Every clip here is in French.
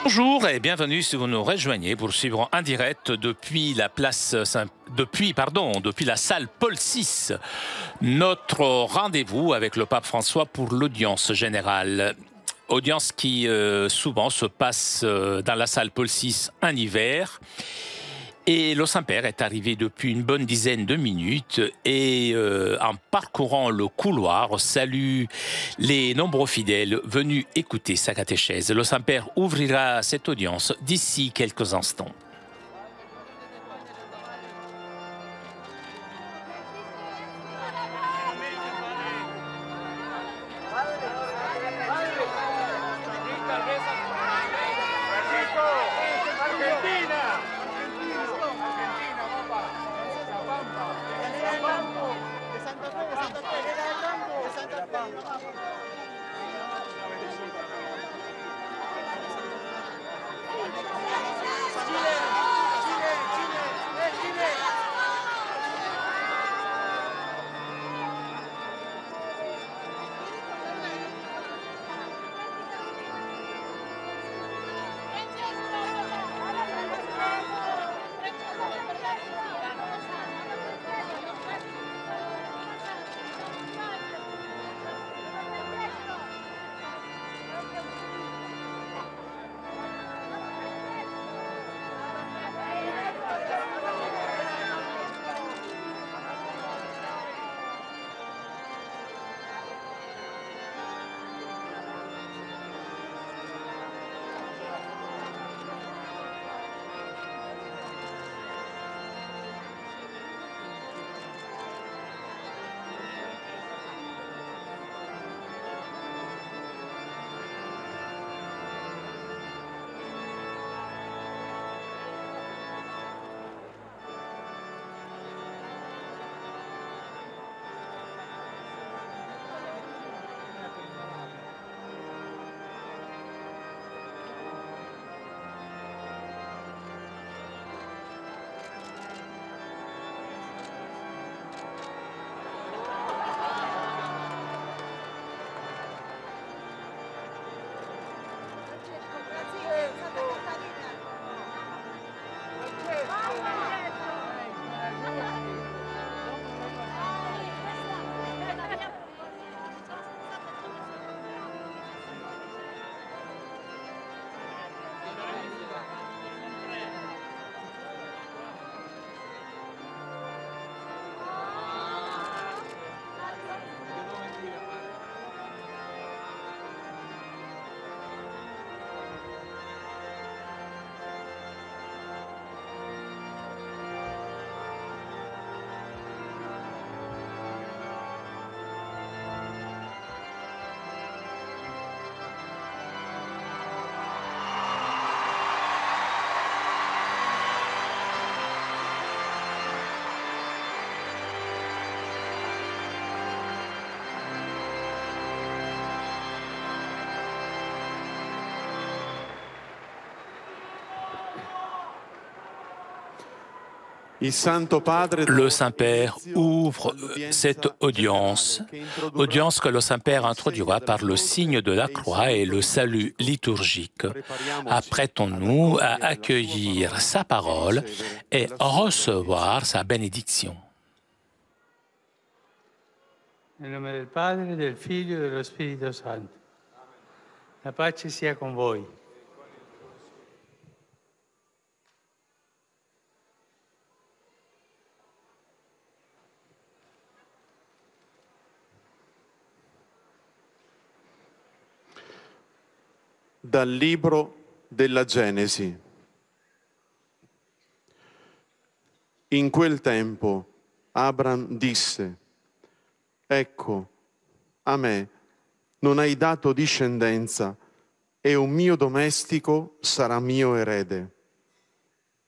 Bonjour et bienvenue si vous nous rejoignez pour suivre en direct depuis la salle Paul VI, notre rendez-vous avec le pape François pour l'audience générale. Audience qui souvent se passe dans la salle Paul VI en hiver. Et le Saint-Père est arrivé depuis une bonne dizaine de minutes et en parcourant le couloir, salue les nombreux fidèles venus écouter sa catéchèse. Le Saint-Père ouvrira cette audience d'ici quelques instants. Le Saint-Père ouvre cette audience que le Saint-Père introduira par le signe de la croix et le salut liturgique. Apprêtons-nous à accueillir sa parole et recevoir sa bénédiction. Nel nome del Padre, del Figlio e dello Spirito Santo. La pace sia con voi. Dal libro della Genesi. In quel tempo Abram disse: Ecco, a me non hai dato discendenza e un mio domestico sarà mio erede.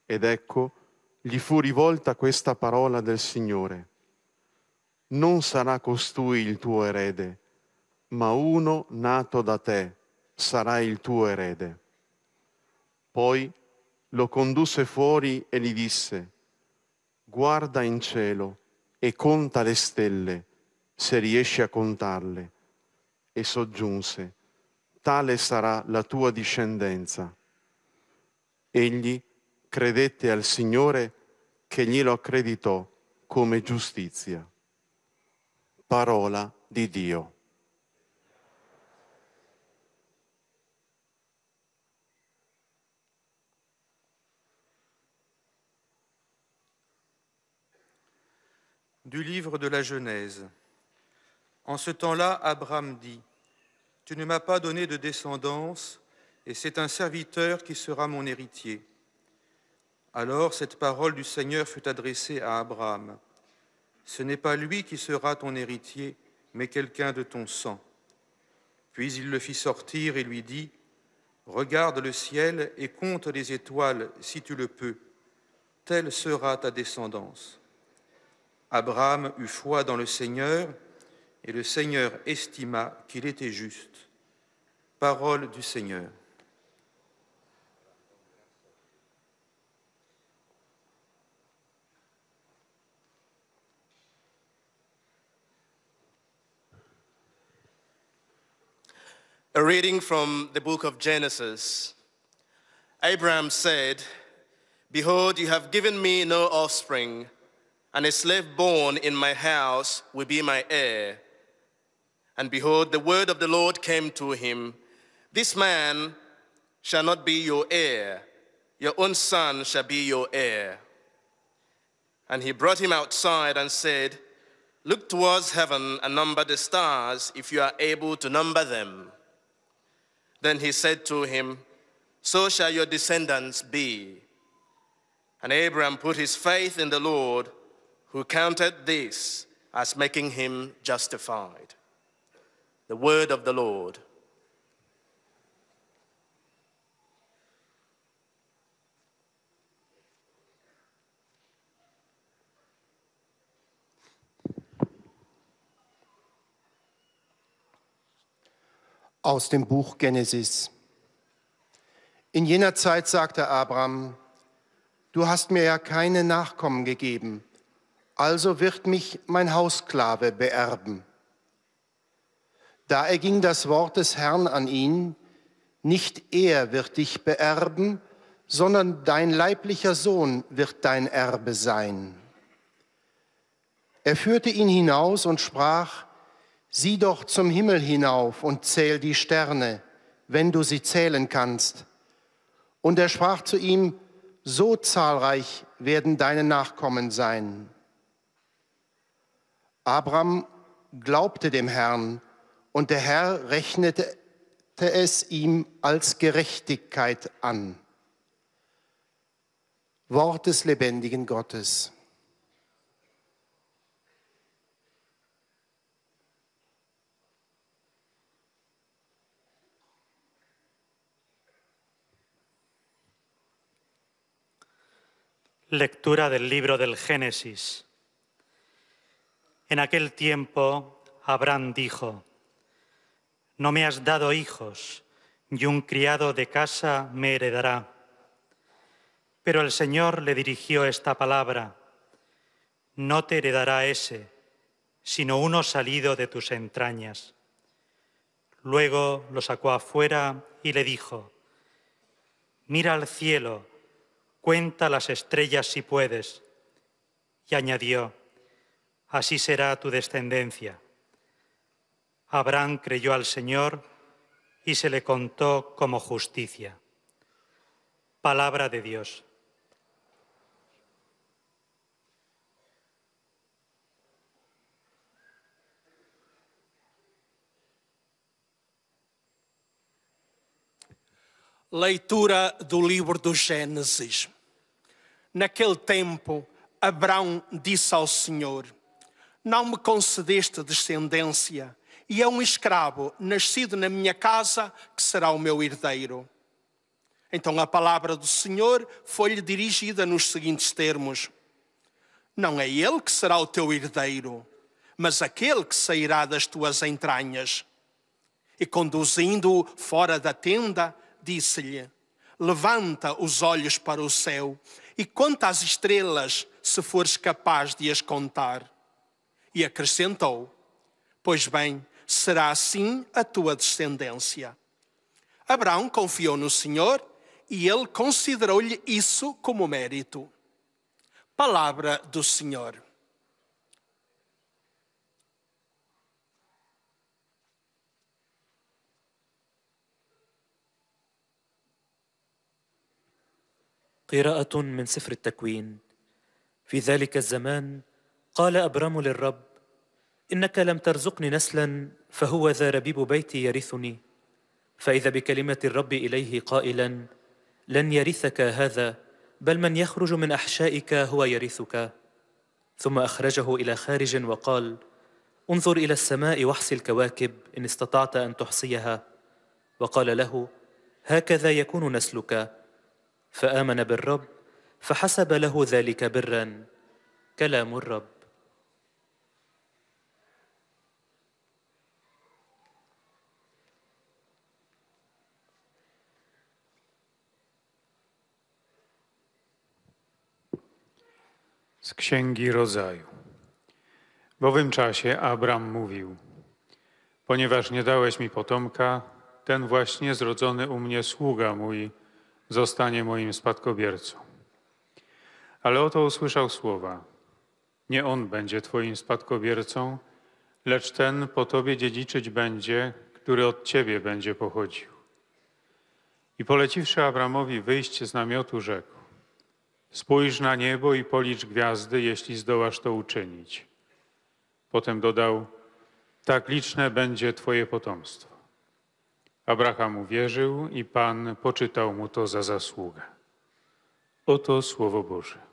Ed ecco, gli fu rivolta questa parola del Signore: non sarà costui il tuo erede, ma uno nato da te sarà il tuo erede. Poi lo condusse fuori e gli disse: guarda in cielo e conta le stelle, se riesci a contarle. E soggiunse: tale sarà la tua discendenza. Egli credette al Signore che glielo accreditò come giustizia. Parola di Dio. Du livre de la Genèse. En ce temps-là, Abraham dit, « Tu ne m'as pas donné de descendance, et c'est un serviteur qui sera mon héritier. » Alors cette parole du Seigneur fut adressée à Abraham. « Ce n'est pas lui qui sera ton héritier, mais quelqu'un de ton sang. » Puis il le fit sortir et lui dit, « Regarde le ciel et compte les étoiles si tu le peux. Telle sera ta descendance. » Abraham eut foi dans le Seigneur, et le Seigneur estima qu'il était juste. Parole du Seigneur. A reading from the book of Genesis. Abraham said, "Behold, you have given me no offspring, and a slave born in my house will be my heir." And behold, the word of the Lord came to him, "This man shall not be your heir, your own son shall be your heir." And he brought him outside and said, "Look towards heaven and number the stars, if you are able to number them." Then he said to him, "So shall your descendants be." And Abraham put his faith in the Lord, who counted this as making him justified. The word of the Lord. Aus dem Buch Genesis. In jener Zeit sagte Abraham, du hast mir ja keine Nachkommen gegeben, also wird mich mein Haussklave beerben. Da erging das Wort des Herrn an ihn, nicht er wird dich beerben, sondern dein leiblicher Sohn wird dein Erbe sein. Er führte ihn hinaus und sprach, sieh doch zum Himmel hinauf und zähl die Sterne, wenn du sie zählen kannst. Und er sprach zu ihm, so zahlreich werden deine Nachkommen sein. Abraham glaubte dem Herrn, und der Herr rechnete es ihm als Gerechtigkeit an. Wort des lebendigen Gottes. Lectura del libro del Génesis. En aquel tiempo, Abraham dijo, no me has dado hijos, y un criado de casa me heredará. Pero el Señor le dirigió esta palabra, no te heredará ese, sino uno salido de tus entrañas. Luego lo sacó afuera y le dijo, mira al cielo, cuenta las estrellas si puedes. Y añadió, así será tu descendencia. Abraham creyó al Señor y se le contó como justicia. Palabra de Dios. Leitura do livro do Gênesis. Naquele tempo, Abrão disse ao Senhor, não me concedeste descendência, e é um escravo nascido na minha casa que será o meu herdeiro. Então a palavra do Senhor foi-lhe dirigida nos seguintes termos. Não é ele que será o teu herdeiro, mas aquele que sairá das tuas entranhas. E conduzindo-o fora da tenda, disse-lhe, levanta os olhos para o céu e conta as estrelas, se fores capaz de as contar. E acrescentou, pois bem, será assim a tua descendência. Abrão confiou no Senhor e ele considerou-lhe isso como mérito. Palavra do Senhor. قراءة من سفر التكوين. في ذلك الزمان قال أبرام للرب: إنك لم ترزقني نسلا، فهو ذا ربيب بيتي يرثني. فإذا بكلمة الرب إليه قائلا: لن يرثك هذا، بل من يخرج من أحشائك هو يرثك. ثم أخرجه إلى خارج وقال: انظر إلى السماء واحصِ الكواكب إن استطعت أن تحصيها. وقال له: هكذا يكون نسلك. فآمن بالرب فحسب له ذلك برا. كلام الرب. Z Księgi Rodzaju. W owym czasie Abram mówił: ponieważ nie dałeś mi potomka, ten właśnie zrodzony u mnie sługa mój zostanie moim spadkobiercą. Ale oto usłyszał słowa: nie on będzie twoim spadkobiercą, lecz ten po tobie dziedziczyć będzie, który od ciebie będzie pochodził. I poleciwszy Abramowi wyjść z namiotu, rzekł: spójrz na niebo i policz gwiazdy, jeśli zdołasz to uczynić. Potem dodał: tak liczne będzie twoje potomstwo. Abraham uwierzył i Pan poczytał mu to za zasługę. Oto Słowo Boże.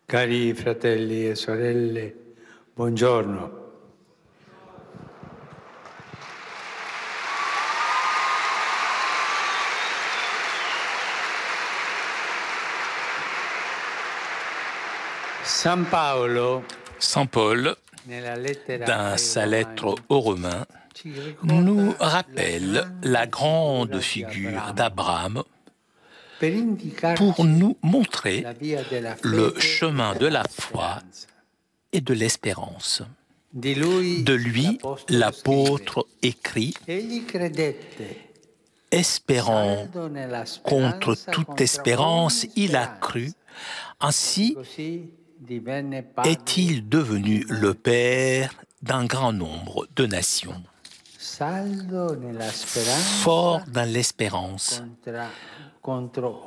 Cari fratelli e sorelle, buongiorno. Saint Paul, dans sa lettre aux Romains, nous rappelle la grande figure d'Abraham pour nous montrer le chemin de la foi et de l'espérance. De lui, l'apôtre écrit: espérant contre toute espérance, il a cru, ainsi est-il devenu le père d'un grand nombre de nations. Fort dans l'espérance, contre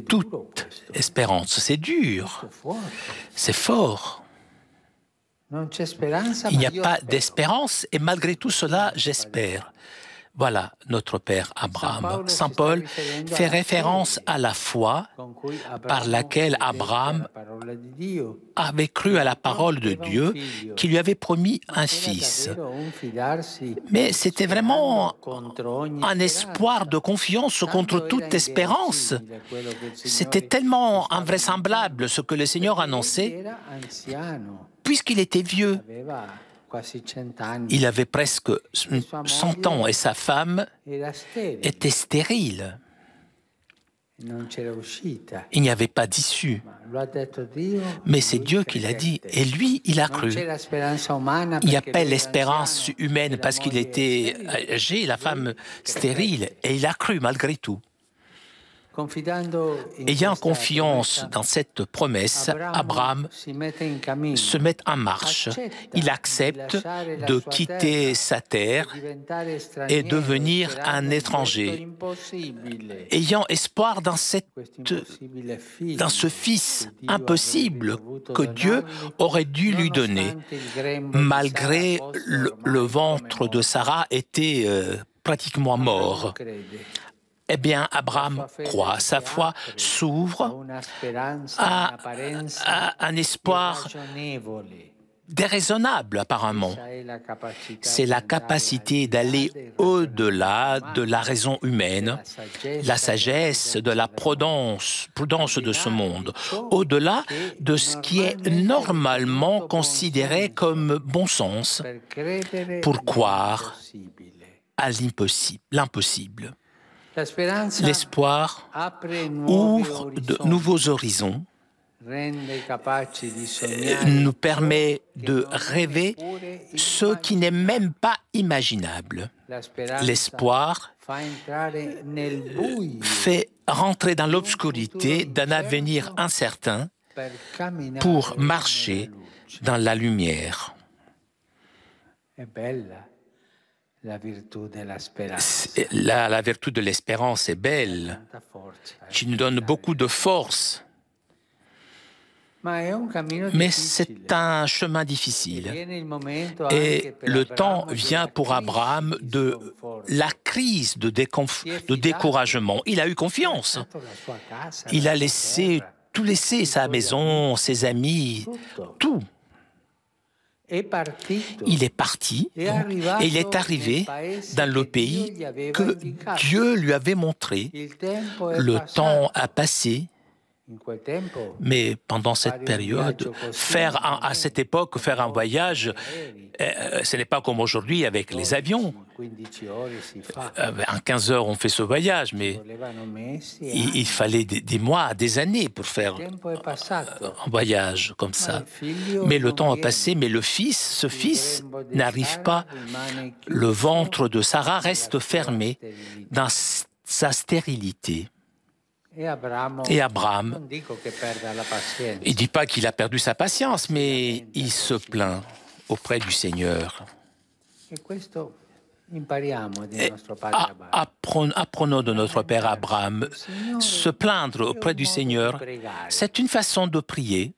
toute espérance. C'est dur, c'est fort. Il n'y a pas d'espérance et malgré tout cela, j'espère. Voilà notre Père Abraham. Saint Paul fait référence à la foi par laquelle Abraham avait cru à la parole de Dieu qui lui avait promis un fils. Mais c'était vraiment un espoir de confiance contre toute espérance. C'était tellement invraisemblable ce que le Seigneur annonçait, puisqu'il était vieux. Il avait presque 100 ans et sa femme était stérile. Il n'y avait pas d'issue. Mais c'est Dieu qui l'a dit. Et lui, il a cru. Il n'y a pas l'espérance humaine parce qu'il était âgé, la femme stérile. Et il a cru malgré tout. Ayant confiance dans cette promesse, Abraham se met en marche. Il accepte de quitter sa terre et devenir un étranger, ayant espoir dans ce fils impossible que Dieu aurait dû lui donner, malgré le ventre de Sarah était pratiquement mort. Eh bien, Abraham croit. Sa foi s'ouvre à un espoir déraisonnable apparemment. C'est la capacité d'aller au-delà de la raison humaine, la sagesse, de la prudence de ce monde, au-delà de ce qui est normalement considéré comme bon sens pour croire à l'impossible. L'espoir ouvre de nouveaux horizons, nous permet de rêver ce qui n'est même pas imaginable. L'espoir fait rentrer dans l'obscurité d'un avenir incertain pour marcher dans la lumière. La vertu de l'espérance est belle, qui nous donne beaucoup de force. Mais c'est un chemin difficile. Et le temps vient pour Abraham de la crise de découragement. Il a eu confiance. Il a tout laissé, sa maison, ses amis, tout. Il est parti et il est arrivé dans le pays que Dieu lui avait montré. Le temps a passé. Mais pendant cette période, à cette époque, faire un voyage, ce n'est pas comme aujourd'hui avec les avions. En 15 heures, on fait ce voyage, mais il fallait des mois, des années pour faire un voyage comme ça. Mais le temps a passé, mais ce fils n'arrive pas. Le ventre de Sarah reste fermé dans sa stérilité. Et Abraham, il ne dit pas qu'il a perdu sa patience, mais il se plaint auprès du Seigneur. Apprenons de notre Père Abraham. Se plaindre auprès du Seigneur, c'est une façon de prier.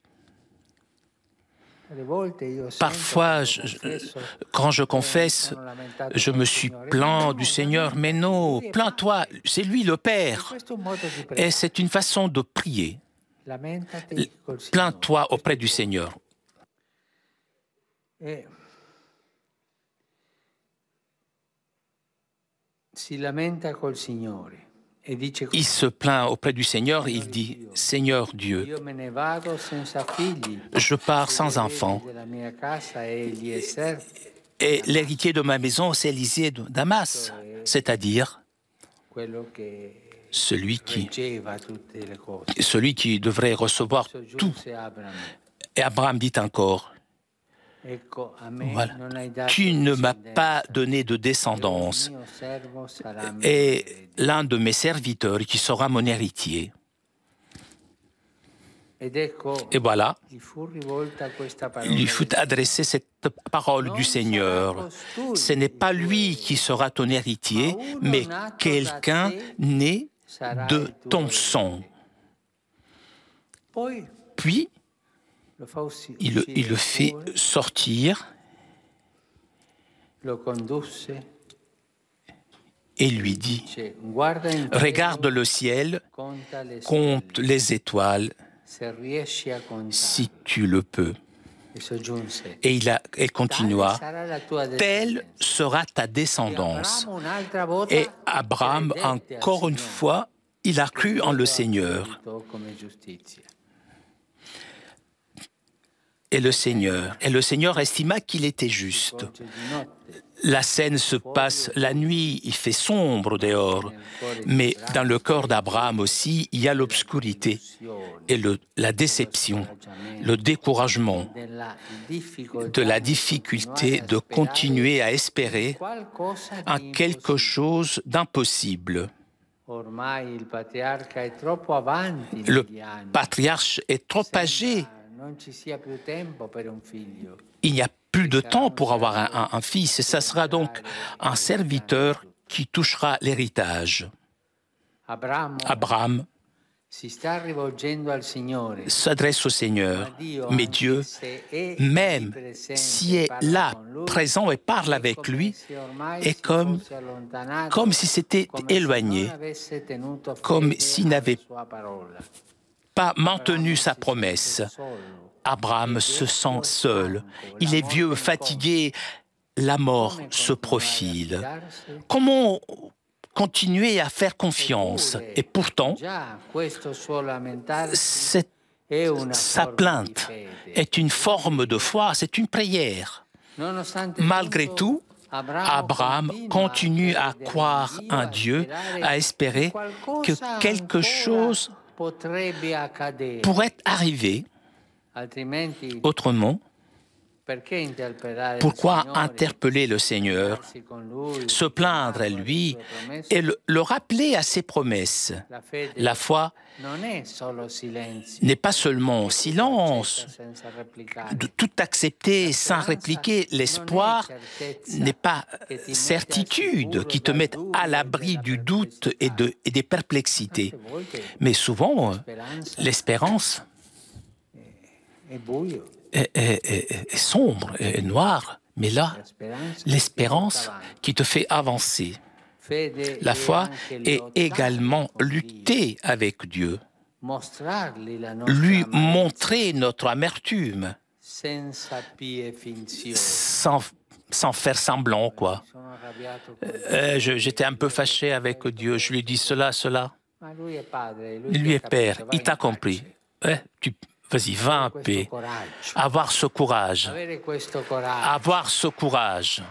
Parfois, quand je confesse, je me suis plaint du Seigneur, mais non, plains-toi, c'est lui le Père. Et c'est une façon de prier. Plains-toi auprès du Seigneur. Il se plaint auprès du Seigneur, il dit « Seigneur Dieu, je pars sans enfant et l'héritier de ma maison, c'est Élisée de Damas, c'est-à-dire celui qui devrait recevoir tout. » Et Abraham dit encore voilà. Tu ne m'as pas donné de descendance et l'un de mes serviteurs qui sera mon héritier. Et voilà, il lui fut adressée cette parole du Seigneur. Ce n'est pas lui qui sera ton héritier, mais quelqu'un né de ton sang. Puis, il le fait sortir et lui dit « Regarde le ciel, compte les étoiles, si tu le peux. » Et il continua « Telle sera ta descendance. » Et Abraham, encore une fois, il a cru en le Seigneur. Et le Seigneur estima qu'il était juste. La scène se passe la nuit, il fait sombre dehors, mais dans le cœur d'Abraham aussi, il y a l'obscurité et la déception, le découragement, de la difficulté de continuer à espérer en quelque chose d'impossible. Le patriarche est trop âgé. Il n'y a plus de temps pour avoir un fils, et ça sera donc un serviteur qui touchera l'héritage. Abraham s'adresse au Seigneur, mais Dieu, même s'il est là, présent et parle avec lui, est comme si c'était éloigné, comme s'il n'avait pas maintenu sa promesse. Abraham se sent seul. Il est vieux, fatigué. La mort se profile. Comment continuer à faire confiance? Et pourtant, sa plainte est une forme de foi, c'est une prière. Malgré tout, Abraham continue à croire en Dieu, à espérer que quelque chose pourrait arriver. Autrement, pourquoi interpeller le Seigneur, se plaindre à lui et le rappeler à ses promesses? La foi n'est pas seulement silence, de tout accepter sans répliquer. L'espoir n'est pas certitude qui te met à l'abri du doute et des perplexités. Mais souvent, l'espérance est sombre, est noire, mais là, l'espérance qui te fait avancer. La foi est également lutter avec Dieu, lui montrer notre amertume, sans faire semblant, quoi. J'étais un peu fâché avec Dieu, je lui ai dit cela. Lui est Père, il t'a compris. Vas-y, va en paix. Avoir ce courage. Avoir ce courage.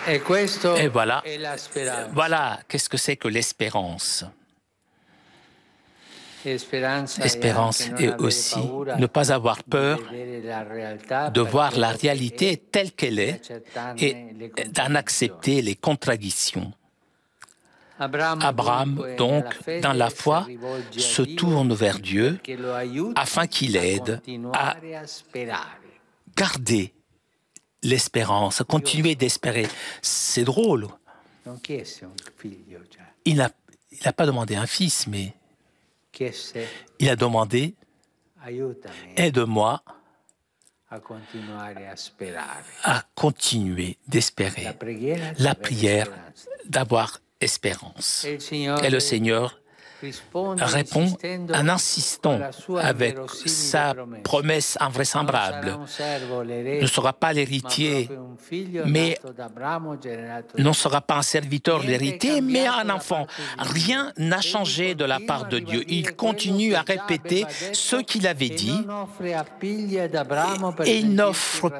Et voilà. Voilà, qu'est-ce que c'est que l'espérance? L'espérance est aussi ne pas avoir peur de voir la réalité telle qu'elle est et d'en accepter les contradictions. Abraham, donc, dans la foi, se tourne vers Dieu afin qu'il l'aide à garder l'espérance, à continuer d'espérer. C'est drôle. Il n'a pas demandé un fils, mais il a demandé « Aide-moi à continuer d'espérer. » La prière d'avoir espérance. Et le Seigneur répond en insistant avec sa promesse invraisemblable. Ne sera pas l'héritier, mais ne sera pas un serviteur l'héritier, mais un enfant. Rien n'a changé de la part de Dieu. Il continue à répéter ce qu'il avait dit et il n'offre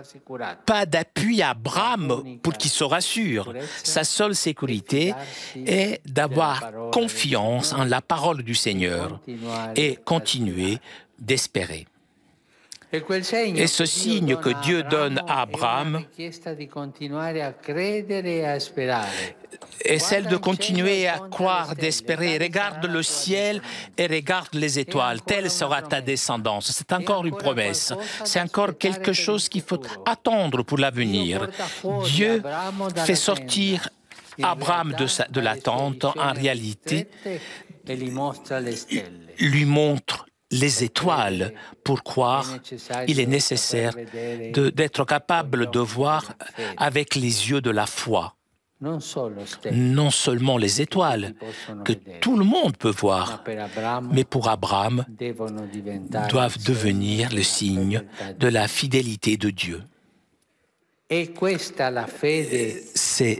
pas d'appui à Abraham pour qu'il se rassure. Sa seule sécurité est d'avoir confiance en la parole du Seigneur et continuer d'espérer. Et ce signe que Dieu donne à Abraham est celle de continuer à croire, d'espérer. Regarde le ciel et regarde les étoiles. Telle sera ta descendance. C'est encore une promesse. C'est encore quelque chose qu'il faut attendre pour l'avenir. Dieu fait sortir Abraham de la tente, en réalité, lui montre les étoiles pour croire. Il est nécessaire d'être capable de voir avec les yeux de la foi. Non seulement les étoiles, que tout le monde peut voir, mais pour Abraham, doivent devenir le signe de la fidélité de Dieu. C'est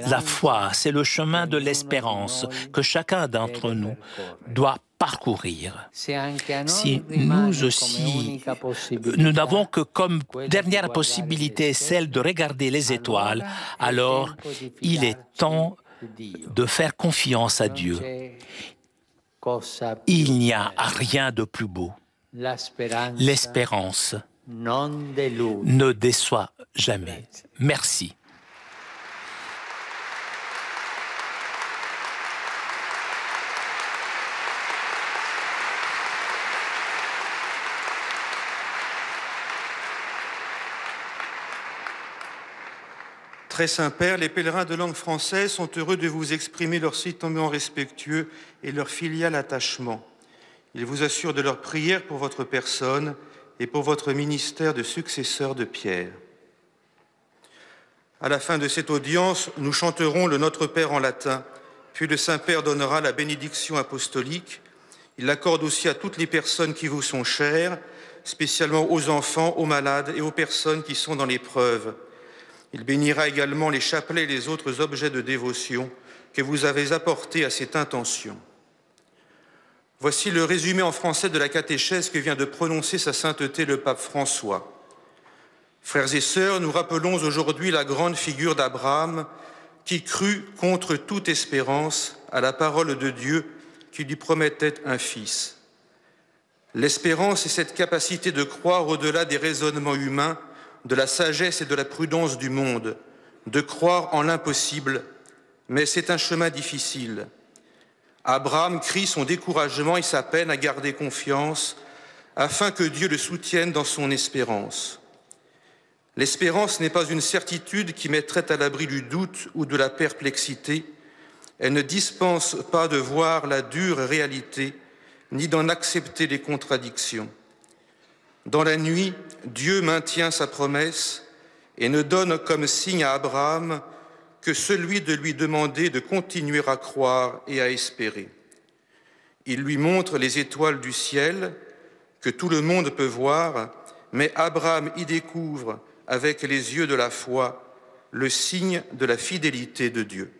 la foi, c'est le chemin de l'espérance que chacun d'entre nous doit parcourir. Si nous aussi, nous n'avons que comme dernière possibilité celle de regarder les étoiles, alors il est temps de faire confiance à Dieu. Il n'y a rien de plus beau. L'espérance ne déçoit jamais. Merci. Très Saint-Père, les pèlerins de langue française sont heureux de vous exprimer leur sentiment respectueux et leur filial attachement. Ils vous assurent de leur prière pour votre personne et pour votre ministère de successeur de Pierre. À la fin de cette audience, nous chanterons le Notre Père en latin, Puis le Saint-Père donnera la bénédiction apostolique. Il l'accorde aussi à toutes les personnes qui vous sont chères, spécialement aux enfants, aux malades et aux personnes qui sont dans l'épreuve. Il bénira également les chapelets et les autres objets de dévotion que vous avez apportés à cette intention. Voici le résumé en français de la catéchèse que vient de prononcer sa sainteté le pape François. Frères et sœurs, nous rappelons aujourd'hui la grande figure d'Abraham qui crut contre toute espérance à la parole de Dieu qui lui promettait un fils. L'espérance est cette capacité de croire au-delà des raisonnements humains, de la sagesse et de la prudence du monde, de croire en l'impossible, mais c'est un chemin difficile. Abraham crie son découragement et sa peine à garder confiance afin que Dieu le soutienne dans son espérance. L'espérance n'est pas une certitude qui mettrait à l'abri du doute ou de la perplexité. Elle ne dispense pas de voir la dure réalité, ni d'en accepter les contradictions. Dans la nuit, Dieu maintient sa promesse et ne donne comme signe à Abraham que celui de lui demander de continuer à croire et à espérer. Il lui montre les étoiles du ciel que tout le monde peut voir, mais Abraham y découvre avec les yeux de la foi le signe de la fidélité de Dieu.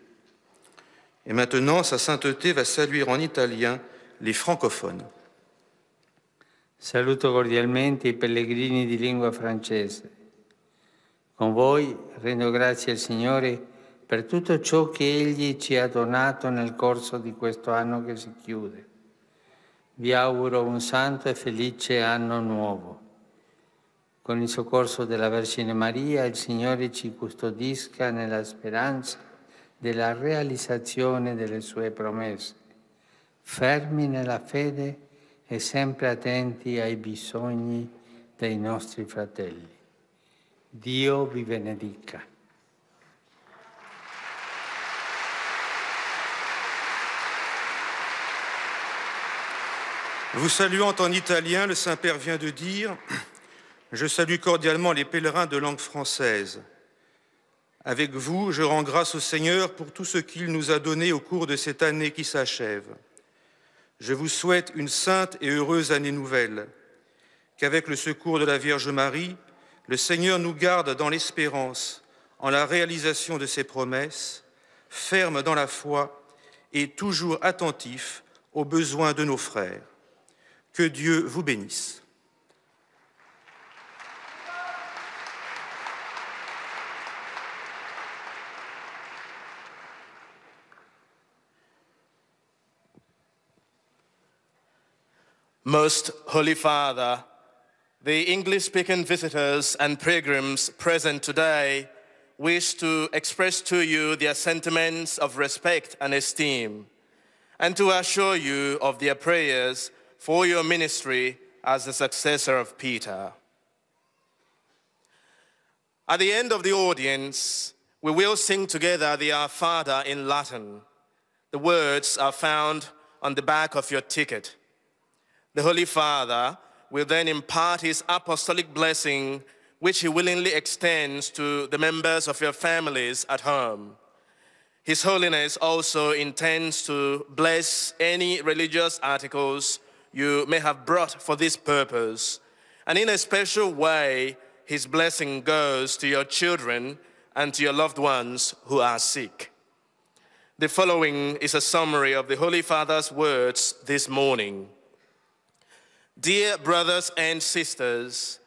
Et maintenant, sa sainteté va saluer en italien les francophones. Saluto cordialmente i pellegrini di lingua francese. Con voi rendo grazie al Signore per tutto ciò che Egli ci ha donato nel corso di questo anno che si chiude. Vi auguro un santo e felice anno nuovo. Con il soccorso della Vergine Maria, il Signore ci custodisca nella speranza della realizzazione delle sue promesse, fermi nella fede e sempre attenti ai bisogni dei nostri fratelli. Dio vi benedica. Vous saluant en italien, le Saint-Père vient de dire « Je salue cordialement les pèlerins de langue française. Avec vous, je rends grâce au Seigneur pour tout ce qu'il nous a donné au cours de cette année qui s'achève. Je vous souhaite une sainte et heureuse année nouvelle, qu'avec le secours de la Vierge Marie, le Seigneur nous garde dans l'espérance, en la réalisation de ses promesses, ferme dans la foi et toujours attentif aux besoins de nos frères. Que Dieu vous bénisse. Most Holy Father, the English-speaking visitors and pilgrims present today wish to express to you their sentiments of respect and esteem, and to assure you of their prayers for your ministry as the successor of Peter. At the end of the audience, we will sing together the Our Father in Latin. The words are found on the back of your ticket. The Holy Father will then impart his apostolic blessing, which he willingly extends to the members of your families at home. His Holiness also intends to bless any religious articles you may have brought for this purpose. And in a special way, his blessing goes to your children and to your loved ones who are sick. The following is a summary of the Holy Father's words this morning. Dear brothers and sisters,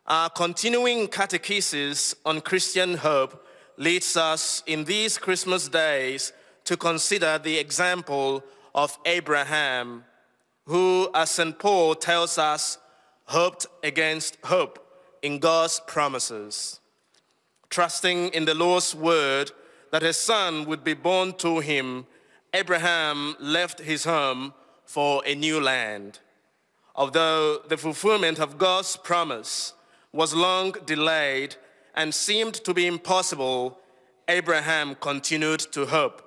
our continuing catechesis on Christian hope leads us in these Christmas days to consider the example of Abraham, who, as St. Paul tells us, hoped against hope in God's promises. Trusting in the Lord's word that a son would be born to him, Abraham left his home for a new land. Although the fulfillment of God's promise was long delayed and seemed to be impossible, Abraham continued to hope.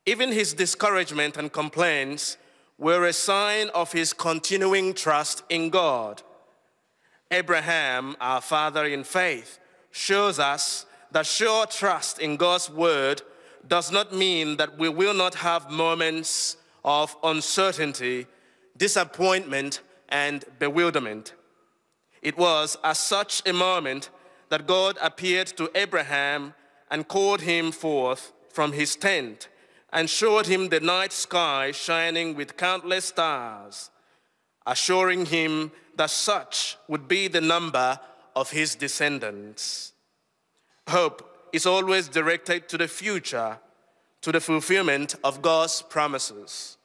Even his discouragement and complaints were a sign of his continuing trust in God. Abraham, our father in faith, shows us that sure trust in God's word does not mean that we will not have moments of uncertainty, disappointment, and bewilderment. It was at such a moment that God appeared to Abraham and called him forth from his tent and showed him the night sky shining with countless stars, assuring him that such would be the number of his descendants. Hope is always directed to the future, to the fulfillment of God's promises.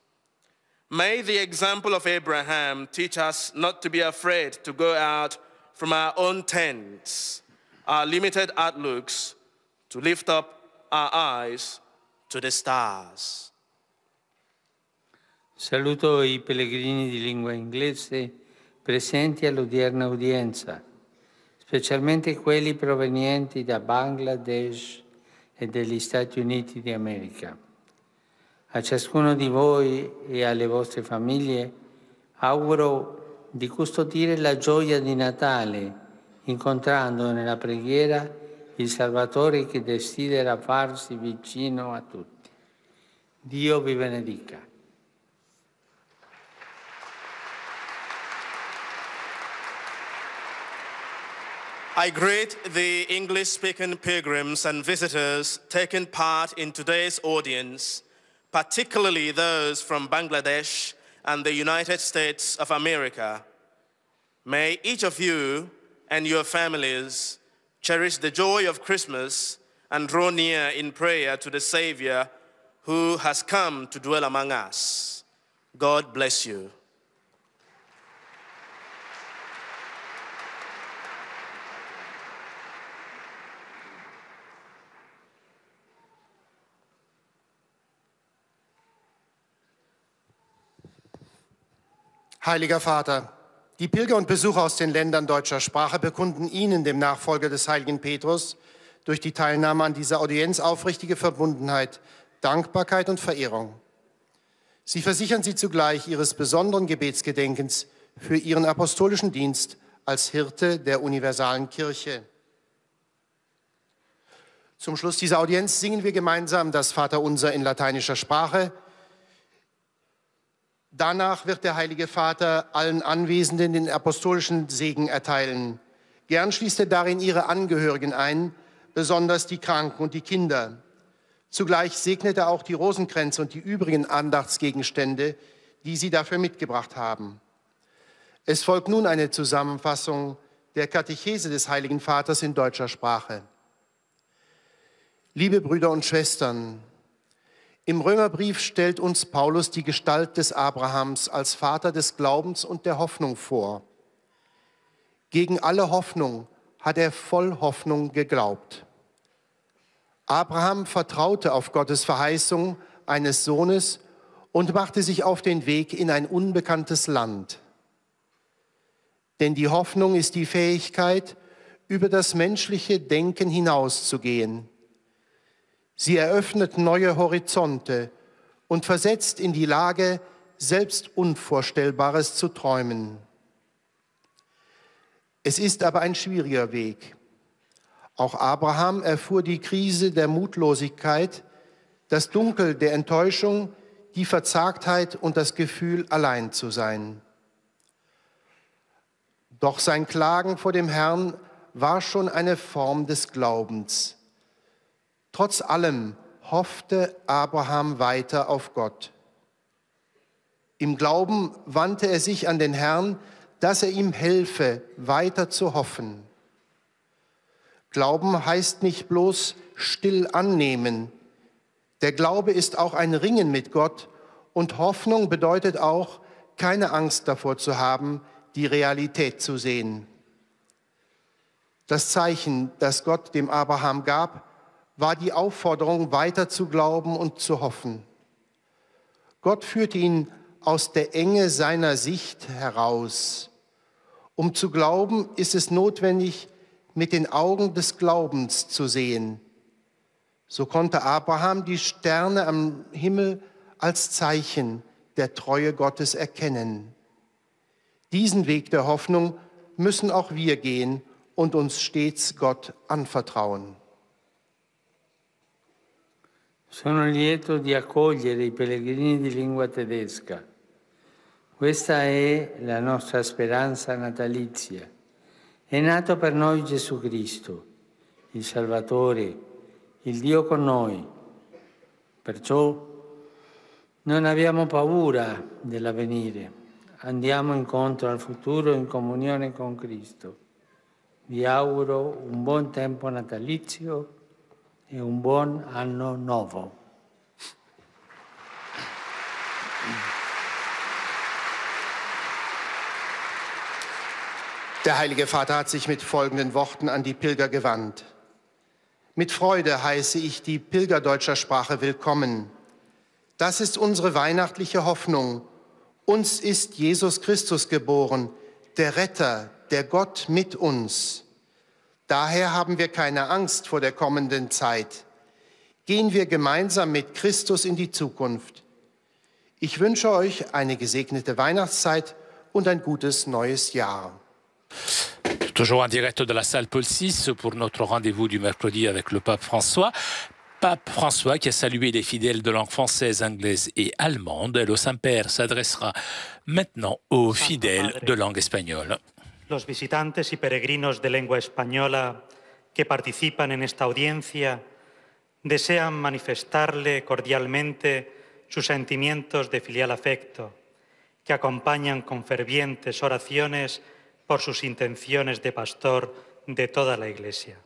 May the example of Abraham teach us not to be afraid to go out from our own tents, our limited outlooks, to lift up our eyes to the stars. Saluto I pellegrini di lingua inglese presenti all'odierna udienza, specialmente quelli provenienti da Bangladesh e degli Stati Uniti d'America. A ciascuno di voi e alle vostre famiglie auguro di custodire la gioia di Natale, incontrando nella preghiera il Salvatore che desidera farsi vicino a tutti. Dio vi benedica. I greet the English-speaking pilgrims and visitors taking part in today's audience, particularly those from Bangladesh and the United States of America. May each of you and your families cherish the joy of Christmas and draw near in prayer to the Savior who has come to dwell among us. God bless you. Heiliger Vater, die Pilger und Besucher aus den Ländern deutscher Sprache bekunden Ihnen, dem Nachfolger des heiligen Petrus, durch die Teilnahme an dieser Audienz aufrichtige Verbundenheit, Dankbarkeit und Verehrung. Sie versichern Sie zugleich Ihres besonderen Gebetsgedenkens für Ihren apostolischen Dienst als Hirte der universalen Kirche. Zum Schluss dieser Audienz singen wir gemeinsam das Vaterunser in lateinischer Sprache. Danach wird der Heilige Vater allen Anwesenden den apostolischen Segen erteilen. Gern schließt er darin ihre Angehörigen ein, besonders die Kranken und die Kinder. Zugleich segnet er auch die Rosenkränze und die übrigen Andachtsgegenstände, die sie dafür mitgebracht haben. Es folgt nun eine Zusammenfassung der Katechese des Heiligen Vaters in deutscher Sprache. Liebe Brüder und Schwestern, im Römerbrief stellt uns Paulus die Gestalt des Abrahams als Vater des Glaubens und der Hoffnung vor. Gegen alle Hoffnung hat er voll Hoffnung geglaubt. Abraham vertraute auf Gottes Verheißung eines Sohnes und machte sich auf den Weg in ein unbekanntes Land. Denn die Hoffnung ist die Fähigkeit, über das menschliche Denken hinauszugehen. Sie eröffnet neue Horizonte und versetzt in die Lage, selbst Unvorstellbares zu träumen. Es ist aber ein schwieriger Weg. Auch Abraham erfuhr die Krise der Mutlosigkeit, das Dunkel der Enttäuschung, die Verzagtheit und das Gefühl, allein zu sein. Doch sein Klagen vor dem Herrn war schon eine Form des Glaubens. Trotz allem hoffte Abraham weiter auf Gott. Im Glauben wandte er sich an den Herrn, dass er ihm helfe, weiter zu hoffen. Glauben heißt nicht bloß still annehmen. Der Glaube ist auch ein Ringen mit Gott und Hoffnung bedeutet auch, keine Angst davor zu haben, die Realität zu sehen. Das Zeichen, das Gott dem Abraham gab, war die Aufforderung, weiter zu glauben und zu hoffen. Gott führte ihn aus der Enge seiner Sicht heraus. Um zu glauben, ist es notwendig, mit den Augen des Glaubens zu sehen. So konnte Abraham die Sterne am Himmel als Zeichen der Treue Gottes erkennen. Diesen Weg der Hoffnung müssen auch wir gehen und uns stets Gott anvertrauen. Sono lieto di accogliere i pellegrini di lingua tedesca. Questa è la nostra speranza natalizia. È nato per noi Gesù Cristo, il Salvatore, il Dio con noi. Perciò non abbiamo paura dell'avvenire. Andiamo incontro al futuro in comunione con Cristo. Vi auguro un buon tempo natalizio e un buon anno nuovo. Der Heilige Vater hat sich mit folgenden Worten an die Pilger gewandt. Mit Freude heiße ich die Pilger deutscher Sprache willkommen. Das ist unsere weihnachtliche Hoffnung. Uns ist Jesus Christus geboren, der Retter, der Gott mit uns. Daher haben wir keine Angst vor der kommenden Zeit. Gehen wir gemeinsam mit Christus in die Zukunft. Ich wünsche euch eine gesegnete Weihnachtszeit und ein gutes neues Jahr. Toujours en direct de la salle Paul VI pour notre rendez-vous du mercredi avec le pape François. Pape François qui a salué les fidèles de langue française, anglaise et allemande. Le Saint-Père s'adressera maintenant aux fidèles de langue espagnole. Los visitantes y peregrinos de lengua española que participan en esta audiencia desean manifestarle cordialmente sus sentimientos de filial afecto, que acompañan con fervientes oraciones por sus intenciones de pastor de toda la Iglesia.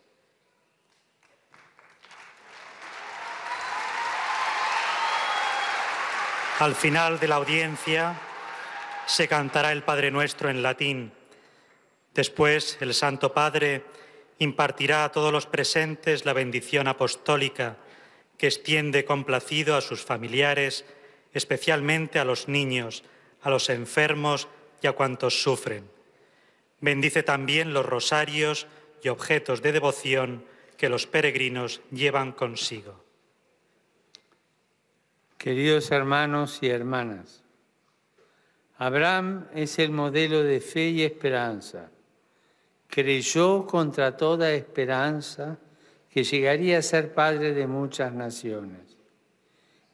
Al final de la audiencia se cantará el Padre Nuestro en latín. Después, el Santo Padre impartirá a todos los presentes la bendición apostólica que extiende complacido a sus familiares, especialmente a los niños, a los enfermos y a cuantos sufren. Bendice también los rosarios y objetos de devoción que los peregrinos llevan consigo. Queridos hermanos y hermanas, Abraham es el modelo de fe y esperanza. Creyó contra toda esperanza que llegaría a ser padre de muchas naciones.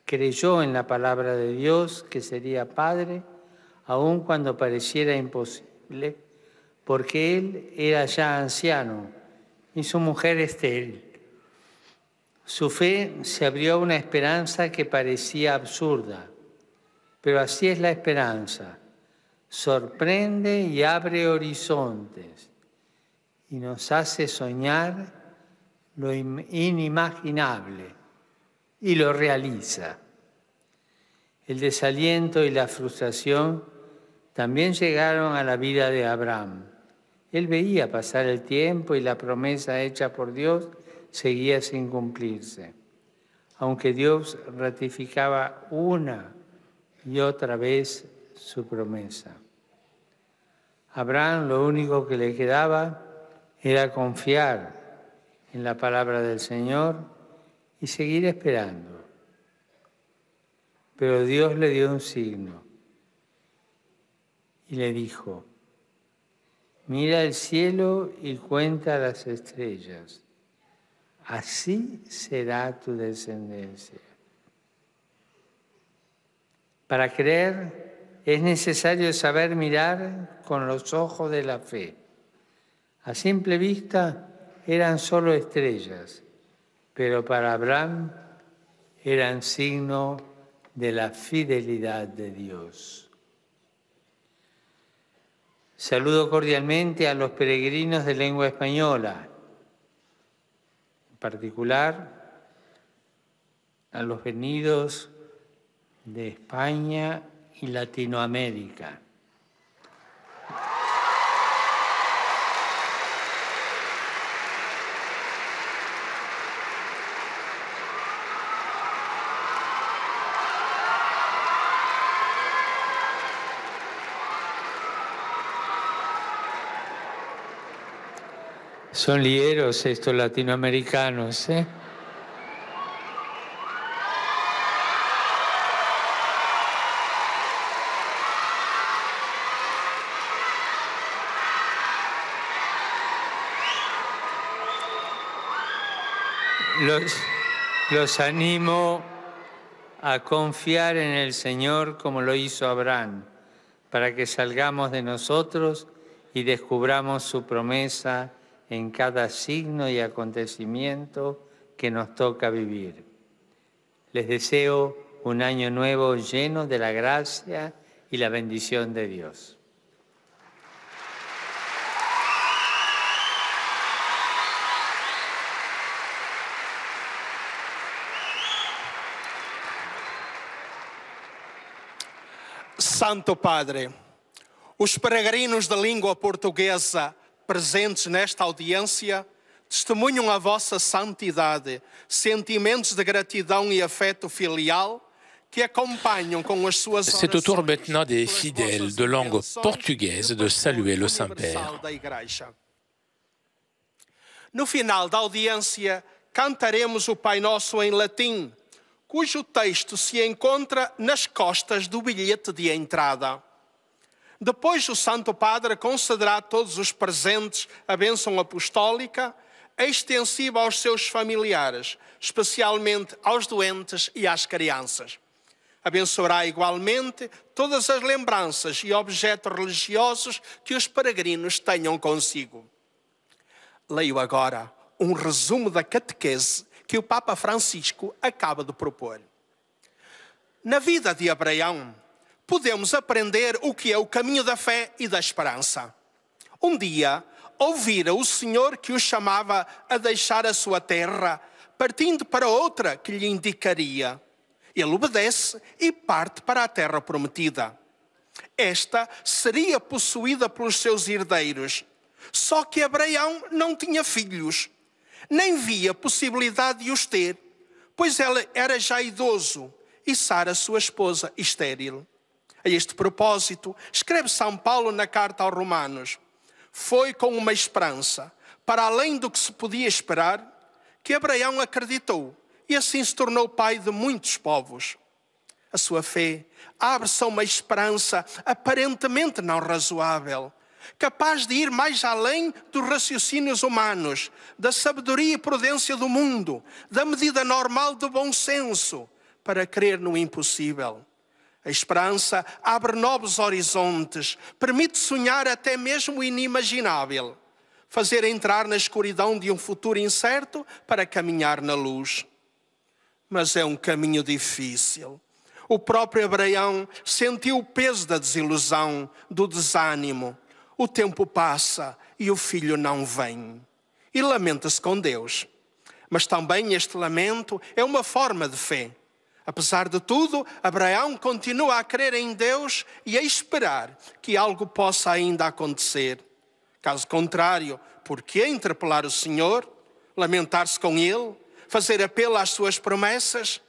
Creyó en la palabra de Dios que sería padre, aun cuando pareciera imposible, porque él era ya anciano y su mujer estéril. Su fe se abrió a una esperanza que parecía absurda, pero así es la esperanza. Sorprende y abre horizontes y nos hace soñar lo inimaginable y lo realiza. El desaliento y la frustración también llegaron a la vida de Abraham. Él veía pasar el tiempo y la promesa hecha por Dios seguía sin cumplirse, aunque Dios ratificaba una y otra vez su promesa. A Abraham lo único que le quedaba era confiar en la palabra del Señor y seguir esperando. Pero Dios le dio un signo y le dijo: mira el cielo y cuenta las estrellas. Así será tu descendencia. Para creer es necesario saber mirar con los ojos de la fe. A simple vista eran solo estrellas, pero para Abraham eran signo de la fidelidad de Dios. Saludo cordialmente a los peregrinos de lengua española, en particular a los venidos de España y Latinoamérica. Son lieros estos latinoamericanos, ¿eh? Los animo a confiar en el Señor como lo hizo Abraham, para que salgamos de nosotros y descubramos su promesa en cada signo y acontecimiento que nos toca vivir. Les deseo un año nuevo lleno de la gracia y la bendición de Dios. Santo Padre, os peregrinos da língua portuguesa presentes nesta audiência testemunham a vossa santidade, sentimentos de gratidão e afeto filial que acompanham com as suas C'est au tour orações maintenant des fidèles de langue portugaise de saluer le Saint-Père. da Igreja. No final da audiência, cantaremos o Pai Nosso em latim, cujo texto se encontra nas costas do bilhete de entrada. Depois, o Santo Padre concederá a todos os presentes a bênção apostólica, extensiva aos seus familiares, especialmente aos doentes e às crianças. Abençoará igualmente todas as lembranças e objetos religiosos que os peregrinos tenham consigo. Leio agora um resumo da catequese que o Papa Francisco acaba de propor. Na vida de Abraão, podemos aprender o que é o caminho da fé e da esperança. Um dia, ouvira o Senhor que o chamava a deixar a sua terra, partindo para outra que lhe indicaria. Ele obedece e parte para a terra prometida. Esta seria possuída pelos seus herdeiros. Só que Abraão não tinha filhos, nem via possibilidade de os ter, pois ele era já idoso e Sara, sua esposa, estéril. A este propósito, escreve São Paulo na carta aos Romanos: foi com uma esperança, para além do que se podia esperar, que Abraão acreditou e assim se tornou pai de muitos povos. A sua fé abre-se a uma esperança aparentemente não razoável, capaz de ir mais além dos raciocínios humanos, da sabedoria e prudência do mundo, da medida normal do bom senso, para crer no impossível. A esperança abre novos horizontes, permite sonhar até mesmo o inimaginável, fazer entrar na escuridão de um futuro incerto para caminhar na luz. Mas é um caminho difícil. O próprio Abraão sentiu o peso da desilusão, do desânimo. O tempo passa e o filho não vem. E lamenta-se com Deus. Mas também este lamento é uma forma de fé. Apesar de tudo, Abraão continua a crer em Deus e a esperar que algo possa ainda acontecer. Caso contrário, por que interpelar o Senhor? Lamentar-se com Ele? Fazer apelo às suas promessas?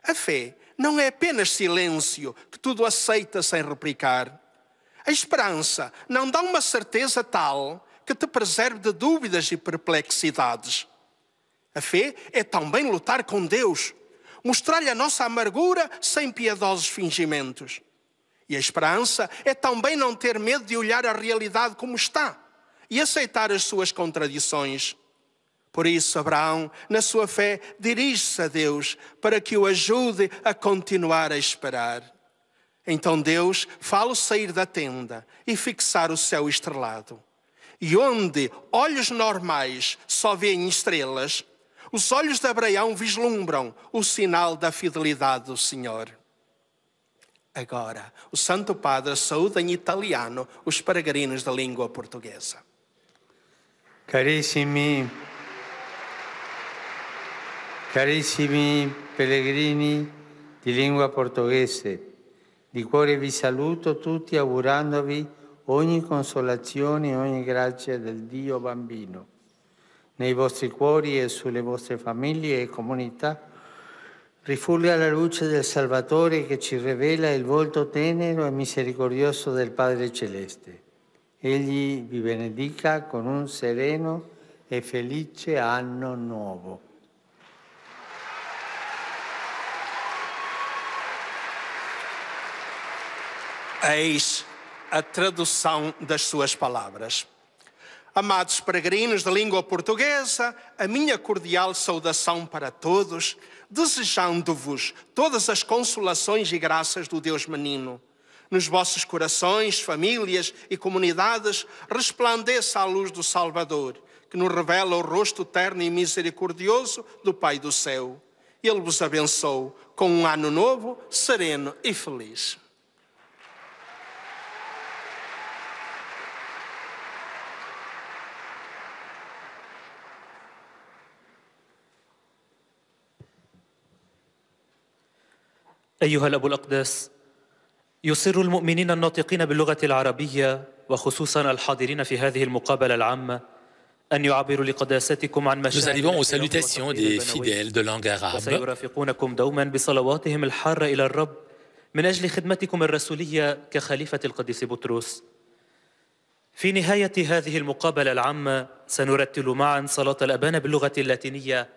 A fé não é apenas silêncio que tudo aceita sem replicar. A esperança não dá uma certeza tal que te preserve de dúvidas e perplexidades. A fé é também lutar com Deus, mostrar-lhe a nossa amargura sem piedosos fingimentos. E a esperança é também não ter medo de olhar a realidade como está e aceitar as suas contradições. Por isso, Abraão, na sua fé, dirige-se a Deus para que o ajude a continuar a esperar. Então Deus fala-o sair da tenda e fixar o céu estrelado. E onde olhos normais só veem estrelas, os olhos de Abraão vislumbram o sinal da fidelidade do Senhor. Agora, o Santo Padre saúda em italiano os peregrinos da língua portuguesa. Carissimi pellegrini di lingua portoghese, di cuore vi saluto tutti augurandovi ogni consolazione e ogni grazia del Dio bambino. Nei vostri cuori e sulle vostre famiglie e comunità rifulga la luce del Salvatore che ci rivela il volto tenero e misericordioso del Padre Celeste. Egli vi benedica con un sereno e felice anno nuovo. Eis a tradução das suas palavras. Amados peregrinos da língua portuguesa, a minha cordial saudação para todos, desejando-vos todas as consolações e graças do Deus menino. Nos vossos corações, famílias e comunidades resplandeça a luz do Salvador, que nos revela o rosto terno e misericordioso do Pai do céu. Ele vos abençoe com um ano novo, sereno e feliz. أيها الأب الأقدس، يسر المؤمنين الناطقين باللغة العربية وخصوصا الحاضرين في هذه المقابلة العامة أن يعبروا لقداستكم عن Nous arrivons aux salutations des fidèles de langue arabe. وسيرافقونكم دوما بصلواتهم الحارة إلى الرب من أجل خدمتكم الرسولية كخليفة القديس بطرس. في نهاية هذه المقابلة العامة سنرتل معا صلاة الأبانة باللغة اللاتينية.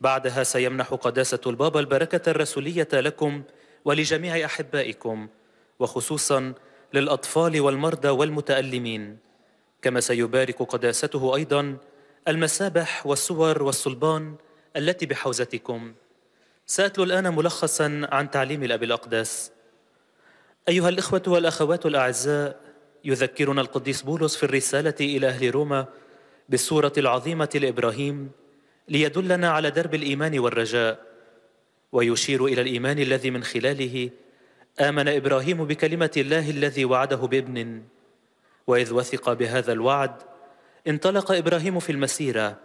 بعدها سيمنح قداسة البابا البركة الرسولية لكم ولجميع أحبائكم، وخصوصا للأطفال والمرضى والمتألمين، كما سيبارك قداسته أيضا المسابح والصور والصلبان التي بحوزتكم. سأتلو الآن ملخصا عن تعليم الأب الأقدس. أيها الإخوة والأخوات الأعزاء، يذكرنا القديس بولس في الرسالة إلى أهل روما بالسورة العظيمة لإبراهيم ليدلنا على درب الإيمان والرجاء، ويشير إلى الإيمان الذي من خلاله آمن إبراهيم بكلمة الله الذي وعده بابن، وإذ وثق بهذا الوعد انطلق إبراهيم في المسيرة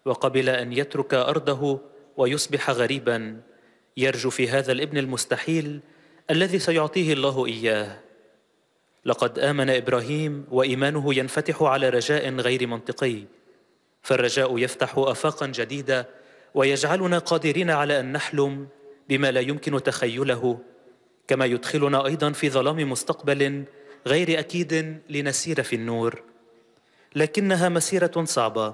وقبل أن يترك أرضه ويصبح غريبا يرجو في هذا الابن المستحيل الذي سيعطيه الله إياه. لقد آمن إبراهيم وإيمانه ينفتح على رجاء غير منطقي، فالرجاء يفتح آفاقا جديدة ويجعلنا قادرين على أن نحلم بما لا يمكن تخيله، كما يدخلنا أيضا في ظلام مستقبل غير أكيد لنسير في النور. لكنها مسيرة صعبة،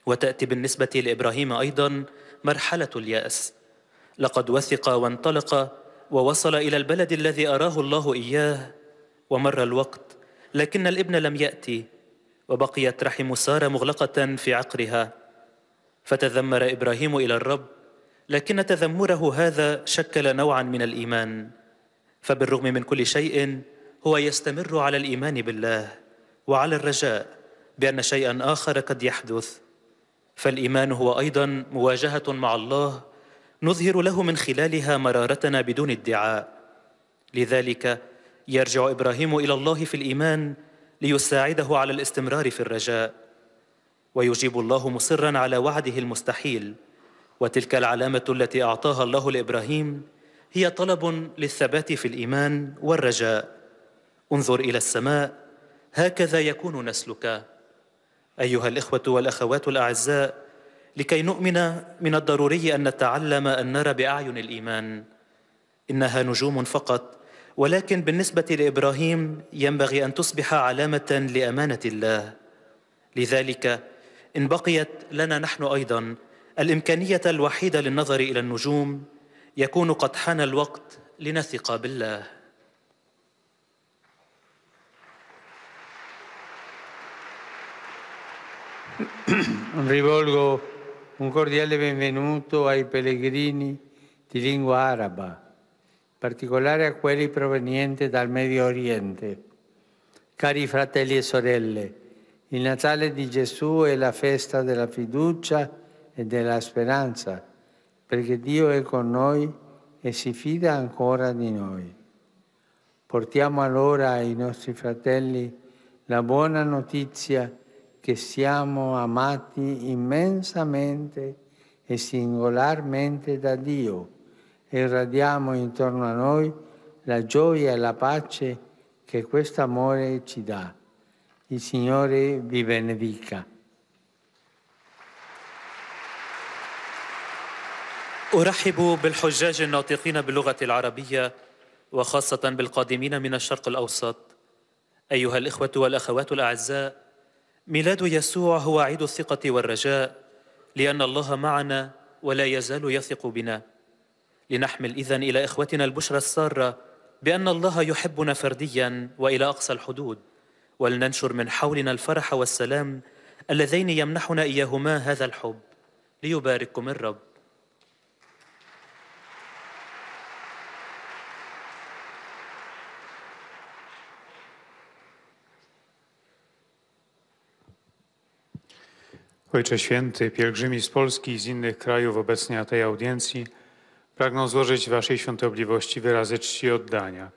وتأتي بالنسبة لإبراهيم أيضا مرحلة اليأس. لقد وثق وانطلق ووصل إلى البلد الذي أراه الله إياه، ومر الوقت لكن الابن لم يأتي، وبقيت رحم سارة مغلقة في عقرها. فتذمر إبراهيم إلى الرب، لكن تذمره هذا شكل نوعا من الإيمان، فبالرغم من كل شيء هو يستمر على الإيمان بالله وعلى الرجاء بأن شيئا آخر قد يحدث. فالإيمان هو أيضا مواجهة مع الله نظهر له من خلالها مرارتنا بدون ادعاء. لذلك يرجع إبراهيم إلى الله في الإيمان ليساعده على الاستمرار في الرجاء، ويجيب الله مصرا على وعده المستحيل. وتلك العلامة التي أعطاها الله لإبراهيم هي طلب للثبات في الإيمان والرجاء. انظر إلى السماء، هكذا يكون نسلك. أيها الإخوة والأخوات الأعزاء، لكي نؤمن من الضروري أن نتعلم أن نرى بأعين الإيمان. إنها نجوم فقط، ولكن بالنسبة لإبراهيم ينبغي أن تصبح علامة لأمانة الله. لذلك إن بقيت لنا نحن أيضا الإمكانية الوحيدة للنظر إلى النجوم، يكون قد حان الوقت لنثق بالله. Rivolgo un cordiale benvenuto ai pellegrini di lingua araba, in particolare a quelli provenienti dal Medio Oriente. Cari fratelli e sorelle, il Natale di Gesù è la festa della fiducia e della speranza, perché Dio è con noi e si fida ancora di noi. Portiamo allora ai nostri fratelli la buona notizia che siamo amati immensamente e singolarmente da Dio e irradiamo intorno a noi la gioia e la pace che questo amore ci dà. Il Signore vi benedica. أرحب بالحجاج الناطقين باللغة العربية، وخاصة بالقادمين من الشرق الأوسط. أيها الإخوة والأخوات الأعزاء، ميلاد يسوع هو عيد الثقة والرجاء، لأن الله معنا ولا يزال يثق بنا. لنحمل إذن إلى إخوتنا البشرى السارة بأن الله يحبنا فرديا وإلى أقصى الحدود، ولننشر من حولنا الفرح والسلام اللذين يمنحنا إياهما هذا الحب. ليبارككم الرب. Ojcze Święty, pielgrzymi z Polski i z innych krajów obecnie na tej audiencji pragną złożyć Waszej świątobliwości wyrazy czci i oddania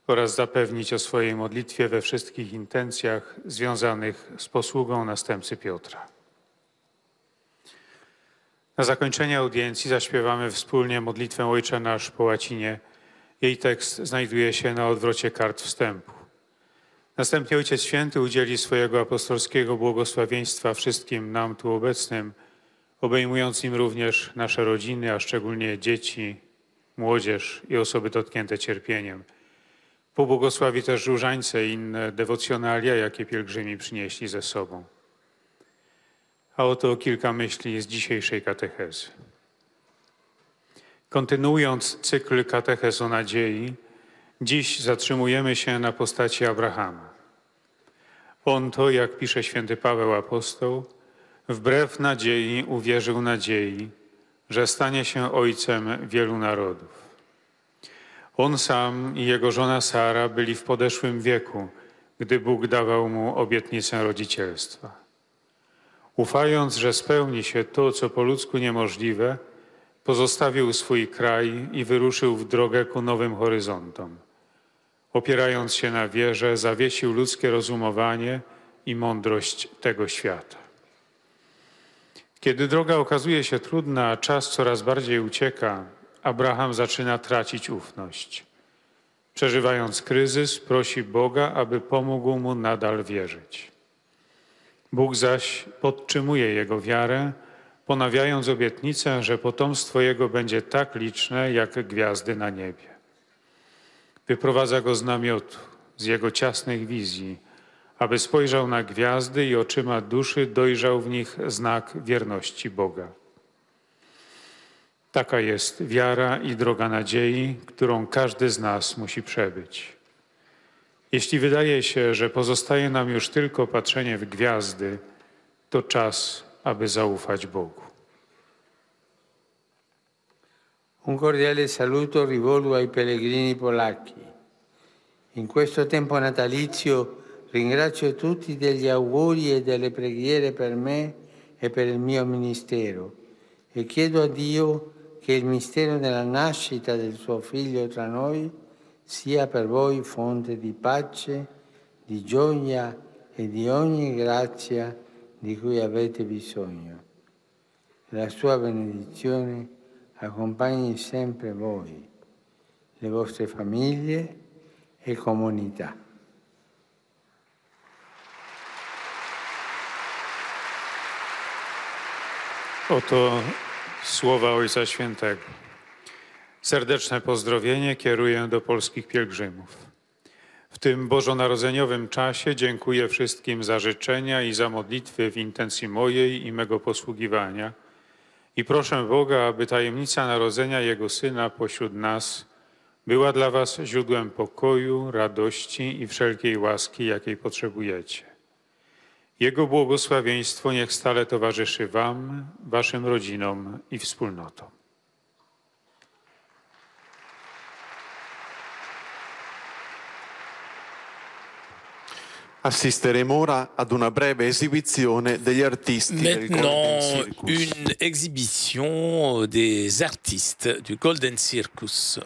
oraz zapewnić o swojej modlitwie we wszystkich intencjach związanych z posługą następcy Piotra. Na zakończenie audiencji zaśpiewamy wspólnie modlitwę Ojcze Nasz po łacinie. Jej tekst znajduje się na odwrocie kart wstępu. Następnie Ojciec Święty udzieli swojego apostolskiego błogosławieństwa wszystkim nam tu obecnym, obejmując im również nasze rodziny, a szczególnie dzieci, młodzież i osoby dotknięte cierpieniem. Pobłogosławi też różańce i inne dewocjonalia, jakie pielgrzymi przynieśli ze sobą. A oto kilka myśli z dzisiejszej katechezy. Kontynuując cykl katechez o nadziei, dziś zatrzymujemy się na postaci Abrahama. On to, jak pisze święty Paweł apostoł, wbrew nadziei uwierzył nadziei, że stanie się ojcem wielu narodów. On sam i jego żona Sara byli w podeszłym wieku, gdy Bóg dawał mu obietnicę rodzicielstwa. Ufając, że spełni się to, co po ludzku niemożliwe, pozostawił swój kraj i wyruszył w drogę ku nowym horyzontom. Opierając się na wierze, zawiesił ludzkie rozumowanie i mądrość tego świata. Kiedy droga okazuje się trudna, a czas coraz bardziej ucieka, Abraham zaczyna tracić ufność. Przeżywając kryzys, prosi Boga, aby pomógł mu nadal wierzyć. Bóg zaś podtrzymuje jego wiarę, ponawiając obietnicę, że potomstwo jego będzie tak liczne, jak gwiazdy na niebie. Wyprowadza go z namiotu, z jego ciasnych wizji, aby spojrzał na gwiazdy i oczyma duszy dojrzał w nich znak wierności Boga. Taka jest wiara i droga nadziei, którą każdy z nas musi przebyć. Jeśli wydaje się, że pozostaje nam już tylko patrzenie w gwiazdy, to czas, aby zaufać Bogu. Un cordiale saluto rivolgo ai pellegrini polacchi. In questo tempo natalizio ringrazio tutti degli auguri e delle preghiere per me e per il mio ministero e chiedo a Dio che il mistero della nascita del suo Figlio tra noi sia per voi fonte di pace, di gioia e di ogni grazia di cui avete bisogno. La sua benedizione accompagni sempre voi, le vostre famiglie e comunità. Oto słowa Ojca Świętego. Serdeczne pozdrowienie kieruję do polskich pielgrzymów. W tym bożonarodzeniowym czasie dziękuję wszystkim za życzenia i za modlitwy w intencji mojej i mego posługiwania i proszę Boga, aby tajemnica narodzenia Jego Syna pośród nas była dla was źródłem pokoju, radości i wszelkiej łaski, jakiej potrzebujecie. Jego błogosławieństwo niech stale towarzyszy wam, waszym rodzinom i wspólnotom. Assisteremo ora ad una breve esibizione degli artisti del Golden Maintenant, Circus. une exhibition des artistes du Golden Circus.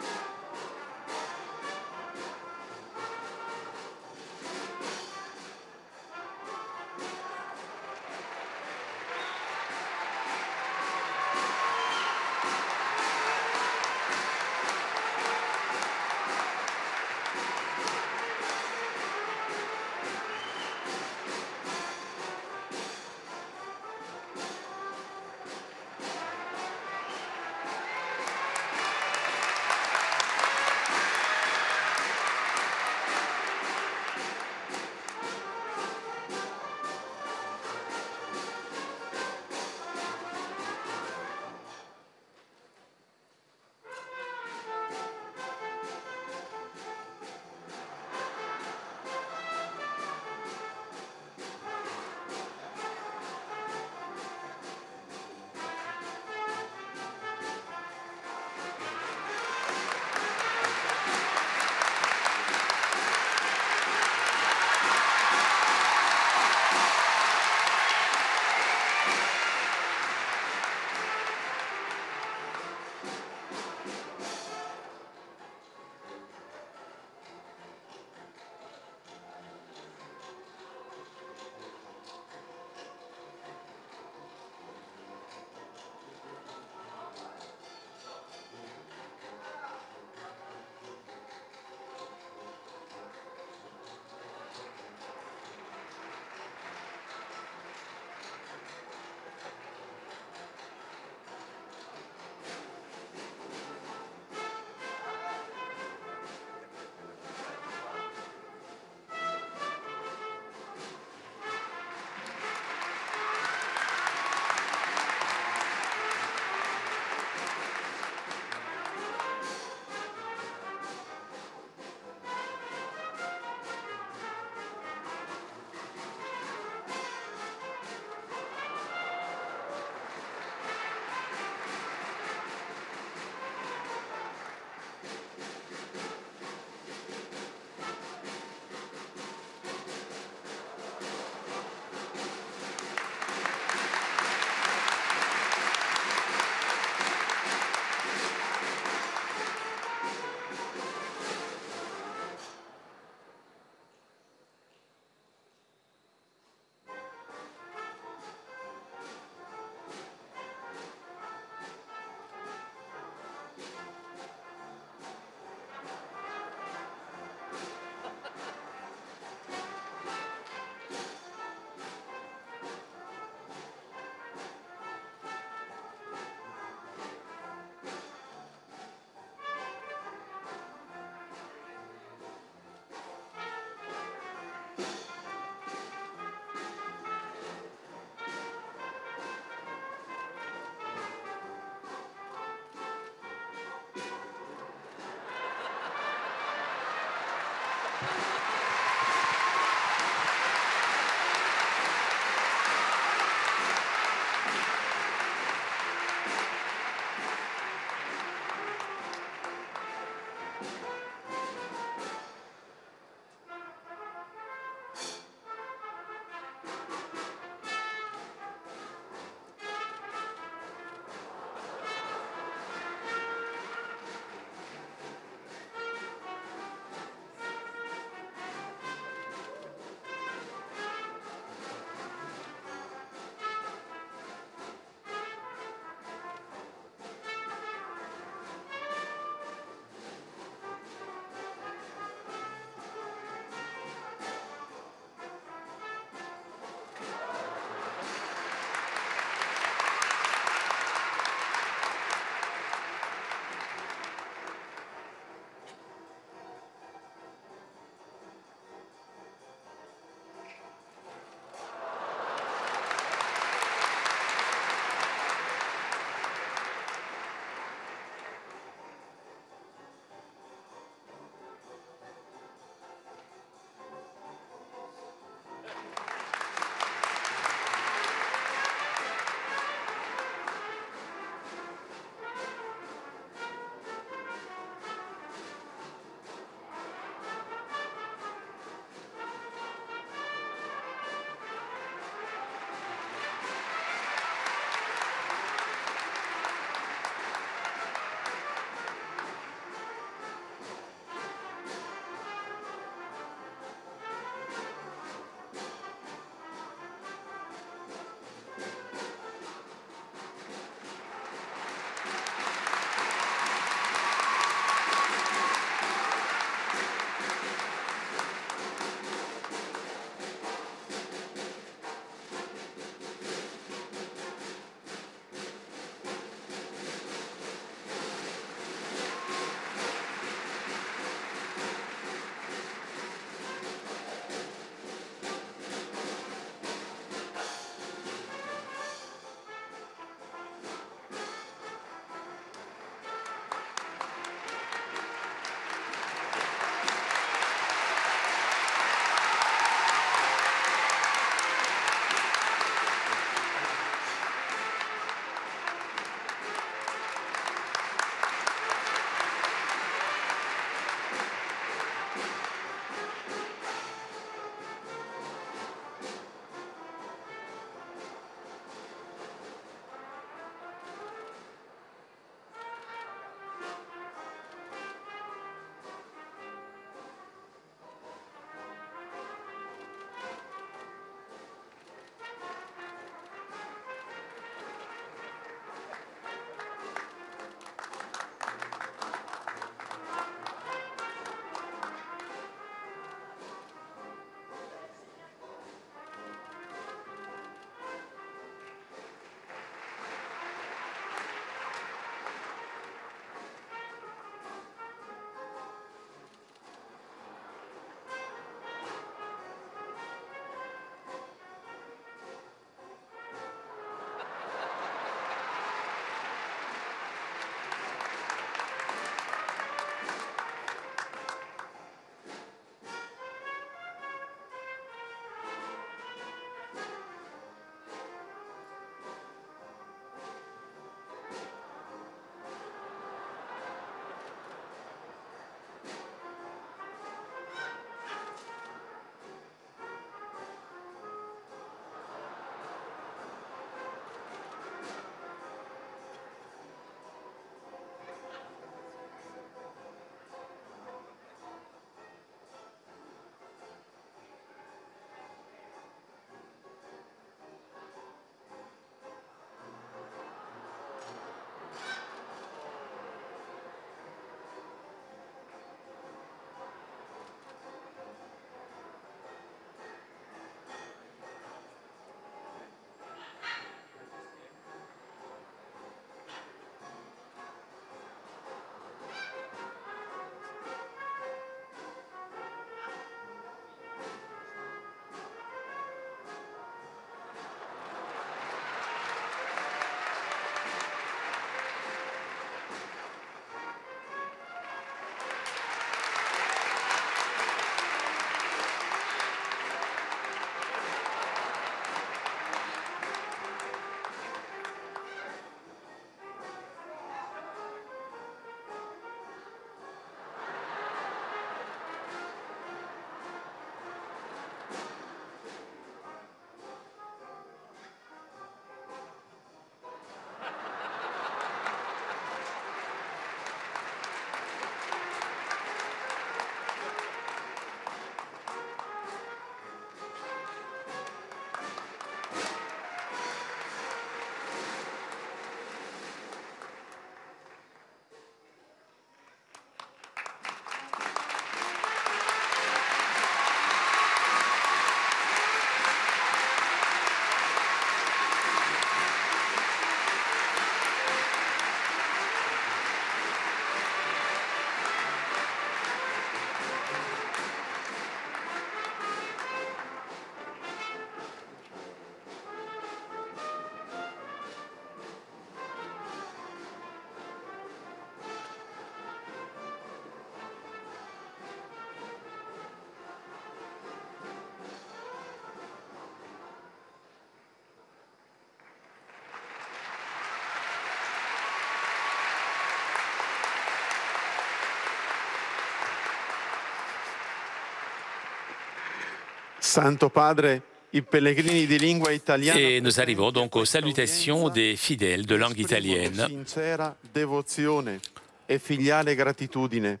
Santo Padre, i pellegrini di lingua italiana. Et nous arrivons donc aux salutations des fidèles de langue italienne. Sincera devozione e filiale gratitudine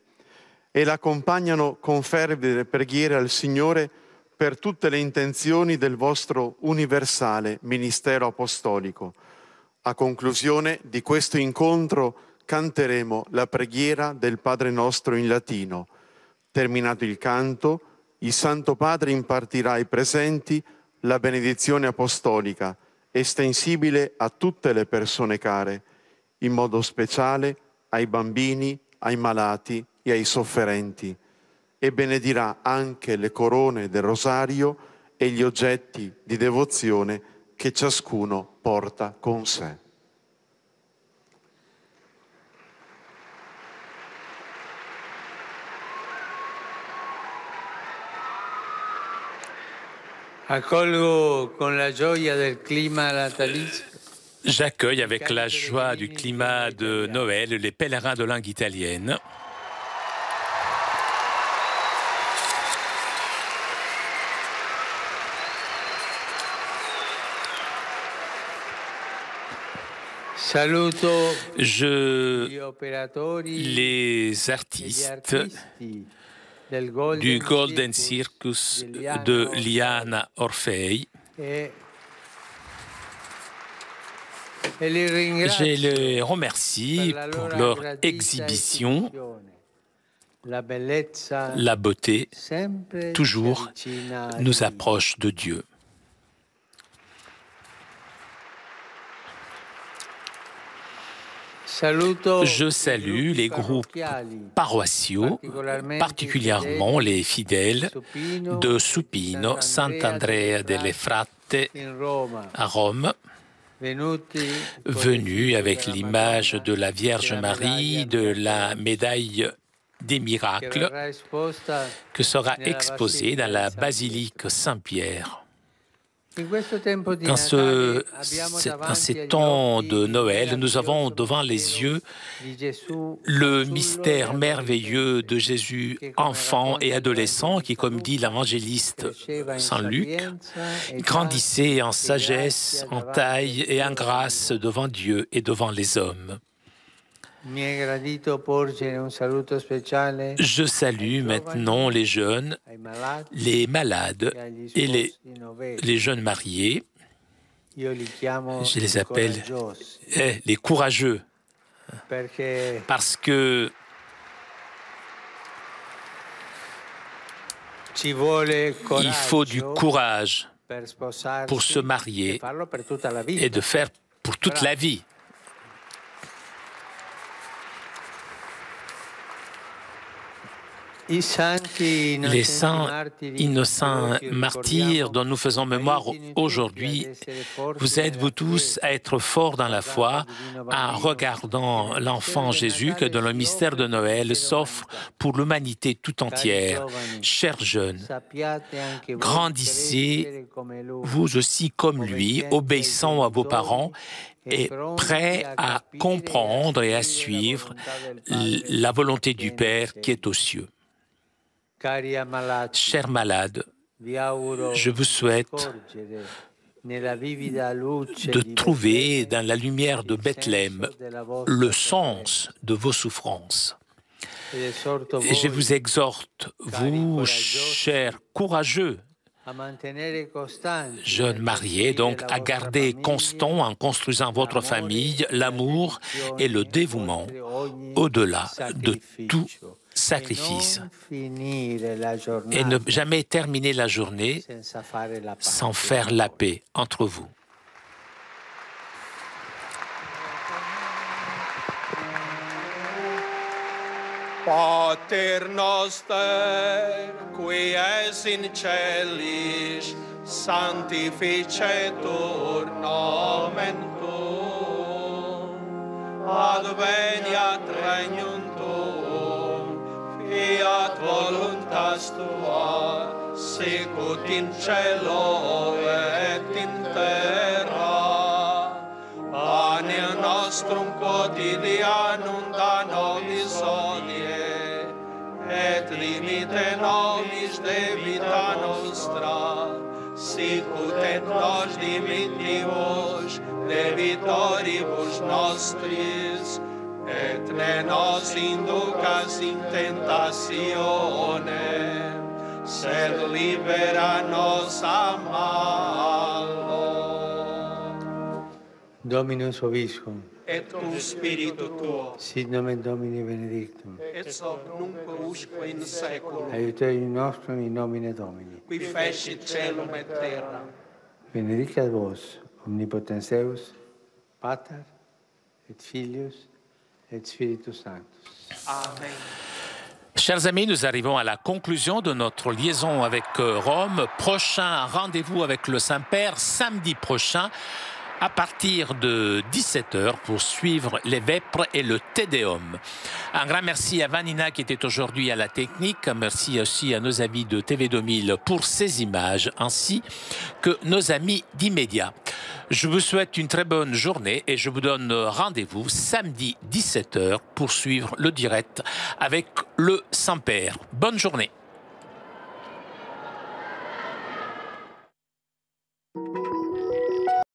e l'accompagnano con fervide preghiere al Signore per tutte le intenzioni del vostro universale ministero apostolico. A conclusione di questo incontro canteremo la preghiera del Padre nostro in latino. Terminato il canto, il Santo Padre impartirà ai presenti la benedizione apostolica, estensibile a tutte le persone care, in modo speciale ai bambini, ai malati e ai sofferenti, e benedirà anche le corone del rosario e gli oggetti di devozione che ciascuno porta con sé. Accolgo con la gioia del clima natalizio. J'accueille avec la joie du climat de Noël les pèlerins de langue italienne. Saluto les artistes du Golden Circus de Liana Orfei. Je les remercie pour leur exhibition, la beauté, toujours nous approche de Dieu. Je salue les groupes paroissiaux, particulièrement les fidèles de Supino, Sant'Andrea delle Fratte à Rome, venus avec l'image de la Vierge Marie, de la médaille des miracles, que sera exposée dans la basilique Saint-Pierre. Dans ces temps de Noël, nous avons devant les yeux le mystère merveilleux de Jésus, enfant et adolescent, qui, comme dit l'évangéliste Saint Luc, grandissait en sagesse, en taille et en grâce devant Dieu et devant les hommes. Je salue maintenant les jeunes, les malades et les jeunes mariés. Je les appelle les courageux, parce que il faut du courage pour se marier et de faire pour toute la vie. Les saints innocents martyrs dont nous faisons mémoire aujourd'hui, vous êtes, vous tous, à être forts dans la foi en regardant l'enfant Jésus que dans le mystère de Noël s'offre pour l'humanité tout entière. Chers jeunes, grandissez vous aussi comme lui, obéissant à vos parents et prêts à comprendre et à suivre la volonté du Père qui est aux cieux. Chers malades, je vous souhaite de trouver dans la lumière de Bethléem le sens de vos souffrances. Et je vous exhorte, vous, chers courageux, jeunes mariés, donc, à garder constant en construisant votre famille l'amour et le dévouement au-delà de tout sacrifice, et ne jamais terminer la journée sans faire la paix entre vous. Pater noster, qui es in celis, sanctificetur nomen tuum, adveniat regnum tuum, fiat voluntas tua, sicut in cielo et in terra. Panem nostrum quotidianum da nobis hodie, et limita te nobis de vita nostra, sic ut et nos dimittibus debitoribus nostris, et ne nos inducas in tentatione, sed libera nos a malo. Dominus vobiscum. Et cum spiritu tuo. Sit nomen Domini benedictum. Et soc nunc usque in saeculum. Aiuterium nostrum in nomine Domini. Qui fecit celum et terra. Benedicat vos, omnipotens Deus, Pater, et Filius, et Spiritus Sanctus. Amen. Chers amis, nous arrivons à la conclusion de notre liaison avec Rome. Prochain rendez-vous avec le Saint-Père samedi prochain à partir de 17h pour suivre les vêpres et le Te Deum. Un grand merci à Vanina qui était aujourd'hui à la technique. Merci aussi à nos amis de TV 2000 pour ces images, ainsi que nos amis d'Immédiat. Je vous souhaite une très bonne journée et je vous donne rendez-vous samedi 17h pour suivre le direct avec le Saint-Père. Bonne journée.